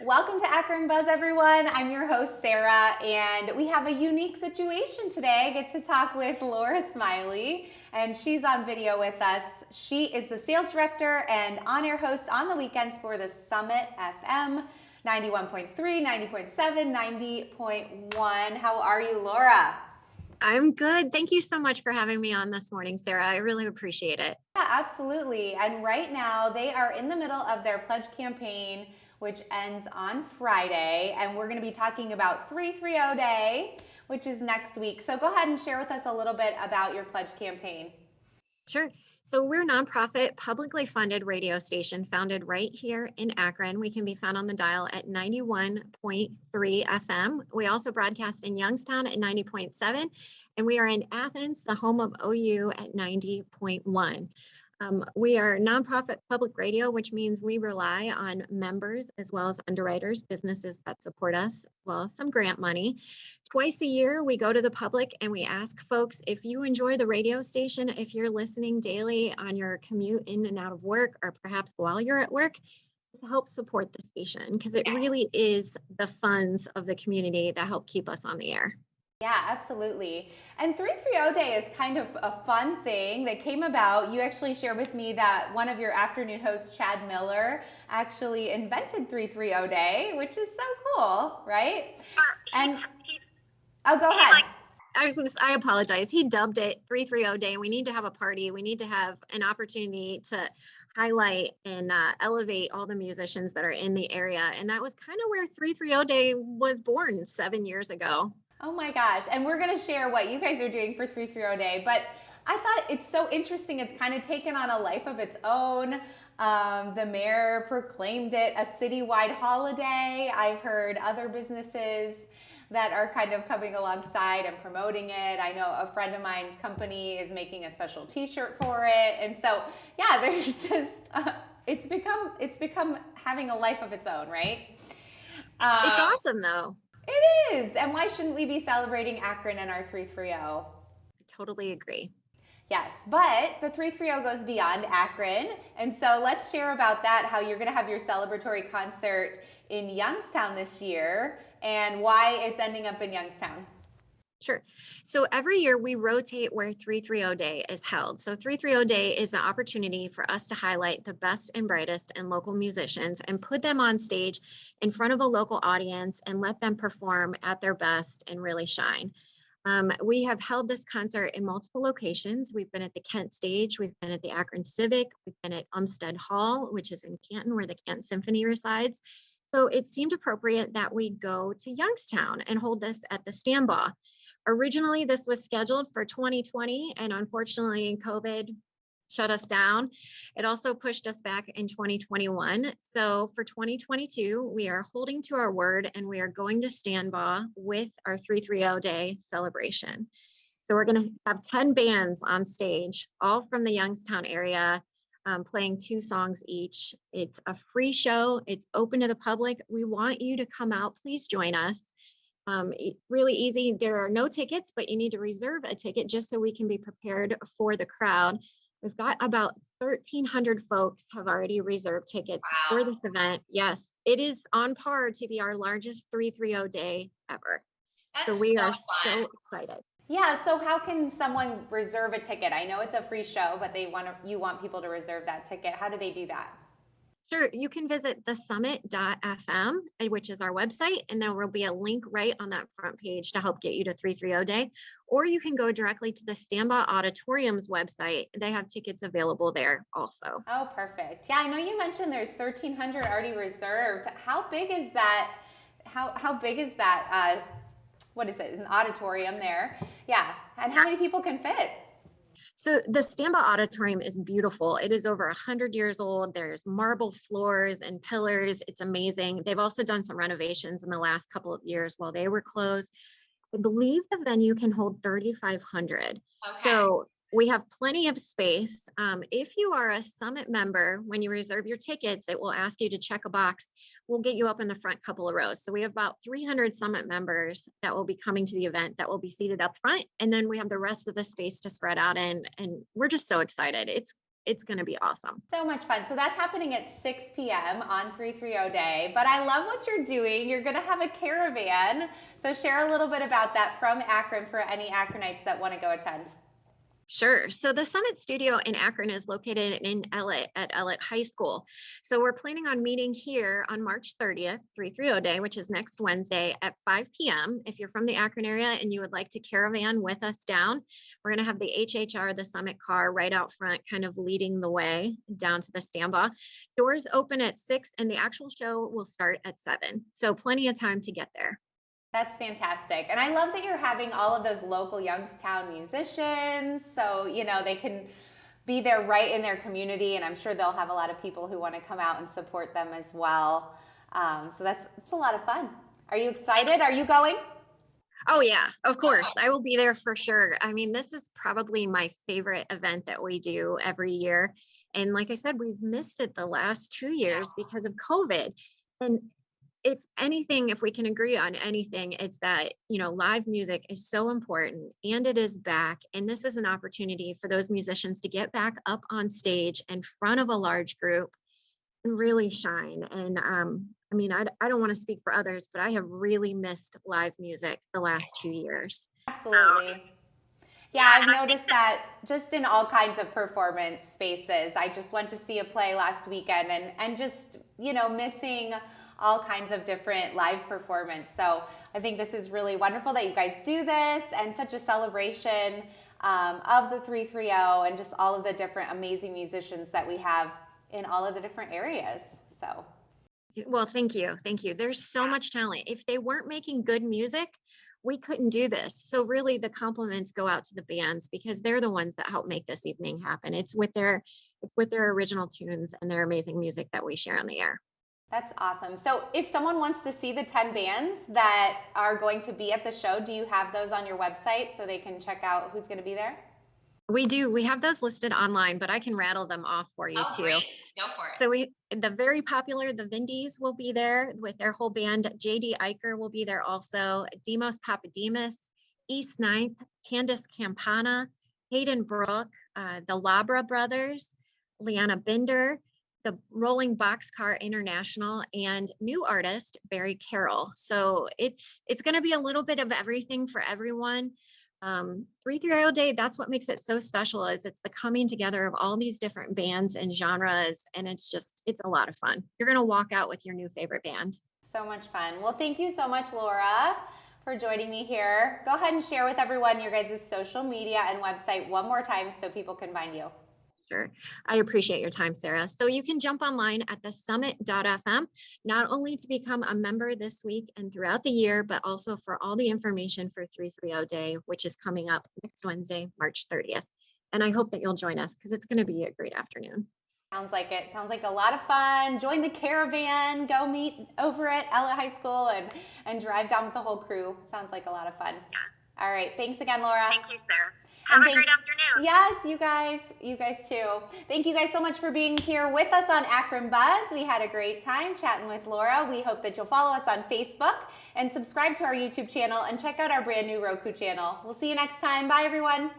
Welcome to AkronBuzz, everyone. I'm your host, Sarah, and we have a unique situation today. I get to talk with Laura Smiley, and she's on video with us. She is the sales director and on-air host on the weekends for the Summit FM 91.3, 90.7, 90.1. How are you, Laura? I'm good. Thank you so much for having me on this morning, Sarah. I really appreciate it. Yeah, absolutely. And right now, they are in the middle of their pledge campaign, which ends on Friday. And we're going to be talking about 330 Day, which is next week. So go ahead and share with us a little bit about your pledge campaign. Sure. So we're a nonprofit, publicly funded radio station founded right here in Akron. We can be found on the dial at 91.3 FM. We also broadcast in Youngstown at 90.7, and we are in Athens, the home of OU, at 90.1. We are nonprofit public radio, which means we rely on members as well as underwriters, businesses that support us, as well as some grant money. Twice a year, we go to the public and we ask folks, if you enjoy the radio station, if you're listening daily on your commute in and out of work, or perhaps while you're at work, help support the station, because it really is the funds of the community that help keep us on the air. Yeah, absolutely. And 330 Day is kind of a fun thing that came about. You actually shared with me that one of your afternoon hosts, Chad Miller, actually invented 330 Day, which is so cool, right? Go ahead. I apologize. He dubbed it 330 Day. We need to have a party. We need to have an opportunity to highlight and elevate all the musicians that are in the area. And that was kind of where 330 Day was born 7 years ago. Oh my gosh. And we're going to share what you guys are doing for 330 Day. But I thought it's so interesting. It's kind of taken on a life of its own. The mayor proclaimed it a citywide holiday. I've heard other businesses that are kind of coming alongside and promoting it. I know a friend of mine's company is making a special t-shirt for it. And so, yeah, there's just, it's become having a life of its own, right? It's awesome though. It is. And why shouldn't we be celebrating Akron and our 330? I totally agree. Yes, but the 330 goes beyond Akron. And so let's share about that, how you're going to have your celebratory concert in Youngstown this year and why it's ending up in Youngstown. Sure. So every year we rotate where 330 Day is held. So 330 Day is an opportunity for us to highlight the best and brightest in local musicians and put them on stage in front of a local audience and let them perform at their best and really shine. We have held this concert in multiple locations. We've been at the Kent Stage, we've been at the Akron Civic, we've been at Umstead Hall, which is in Canton, where the Canton Symphony resides. So it seemed appropriate that we go to Youngstown and hold this at the Standbaugh. Originally, this was scheduled for 2020, and unfortunately, COVID shut us down. It also pushed us back in 2021. So for 2022, we are holding to our word, and we are going to Standbaugh with our 330 Day celebration. So we're going to have 10 bands on stage, all from the Youngstown area, playing 2 songs each. It's a free show. It's open to the public. We want you to come out. Please join us. Really easy. There are no tickets, but you need to reserve a ticket just so we can be prepared for the crowd. We've got about 1,300 folks have already reserved tickets for this event. Yes, it is on par to be our largest 330 Day ever. So we are so excited. Yeah, so how can someone reserve a ticket? I know it's a free show, but you want people to reserve that ticket. How do they do that? Sure, you can visit thesummit.fm, which is our website, and there will be a link right on that front page to help get you to 330 Day. Or you can go directly to the Standbaugh Auditorium's website. They have tickets available there also. Oh, perfect. Yeah, I know you mentioned there's 1,300 already reserved. How big is that? How big is that? What is it? An auditorium there? Yeah, and how many people can fit? So the Standbaugh Auditorium is beautiful. It is over 100 years old. There's marble floors and pillars. It's amazing. They've also done some renovations in the last couple of years while they were closed. I believe the venue can hold 3,500. Okay. So we have plenty of space. If you are a Summit member, when you reserve your tickets, it will ask you to check a box. We'll get you up in the front couple of rows. So we have about 300 Summit members that will be coming to the event that will be seated up front. And then we have the rest of the space to spread out in. And we're just so excited. It's it's going to be awesome. So much fun. So that's happening at 6 p.m. on 330 Day. But I love what you're doing. You're going to have a caravan. So share a little bit about that from Akron for any Akronites that want to go attend. Sure. So the Summit Studio in Akron is located in Ellett at Ellett High School. So we're planning on meeting here on March 30th, 330 Day, which is next Wednesday at 5 p.m. If you're from the Akron area and you would like to caravan with us down, we're going to have the HHR, the Summit car right out front, kind of leading the way down to the standby. Doors open at 6 and the actual show will start at 7. So plenty of time to get there. That's fantastic. And I love that you're having all of those local Youngstown musicians. So, you know, they can be there right in their community. And I'm sure they'll have a lot of people who want to come out and support them as well. So it's a lot of fun. Are you excited? Are you going? Oh yeah, of course. I will be there for sure. I mean, this is probably my favorite event that we do every year. And like I said, we've missed it the last 2 years because of COVID. And if anything, if we can agree on anything, it's that, you know, live music is so important and it is back. And this is an opportunity for those musicians to get back up on stage in front of a large group and really shine. And I mean, I don't want to speak for others, but I have really missed live music the last 2 years. Absolutely. Yeah, I've noticed that just in all kinds of performance spaces. I just went to see a play last weekend and just, you know, missing all kinds of different live performance. So I think this is really wonderful that you guys do this and such a celebration of the 330 and just all of the different amazing musicians that we have in all of the different areas. So. Well, thank you. Thank you. There's so much talent. If they weren't making good music, we couldn't do this. So really the compliments go out to the bands because they're the ones that help make this evening happen. It's with their original tunes and their amazing music that we share on the air. That's awesome. So if someone wants to see the 10 bands that are going to be at the show, do you have those on your website so they can check out who's going to be there? We do. We have those listed online, but I can rattle them off for you too. Great. Go for it. So the very popular, the Vindies will be there with their whole band. JD Eicher will be there also. Demos Papademos, East Ninth, Candace Campana, Hayden Brook, the Labra Brothers, Liana Binder, the Rolling Boxcar International, and new artist Barry Carroll. So it's going to be a little bit of everything for everyone. 330 Day, that's what makes it so special, is it's the coming together of all these different bands and genres, and it's a lot of fun. You're going to walk out with your new favorite band. So much fun. Well, thank you so much, Laura, for joining me here. Go ahead and share with everyone your guys' social media and website one more time so people can find you. Sure. I appreciate your time, Sarah. So you can jump online at thesummit.fm, not only to become a member this week and throughout the year, but also for all the information for 330 Day, which is coming up next Wednesday, March 30th. And I hope that you'll join us because it's going to be a great afternoon. Sounds like it. Sounds like a lot of fun. Join the caravan, go meet over at Ellett High School and drive down with the whole crew. Sounds like a lot of fun. Yeah. All right. Thanks again, Laura. Thank you, Sarah. Have a great afternoon. Yes, you guys too. Thank you guys so much for being here with us on AkronBuzz. We had a great time chatting with Laura. We hope that you'll follow us on Facebook and subscribe to our YouTube channel and check out our brand new Roku channel. We'll see you next time. Bye, everyone.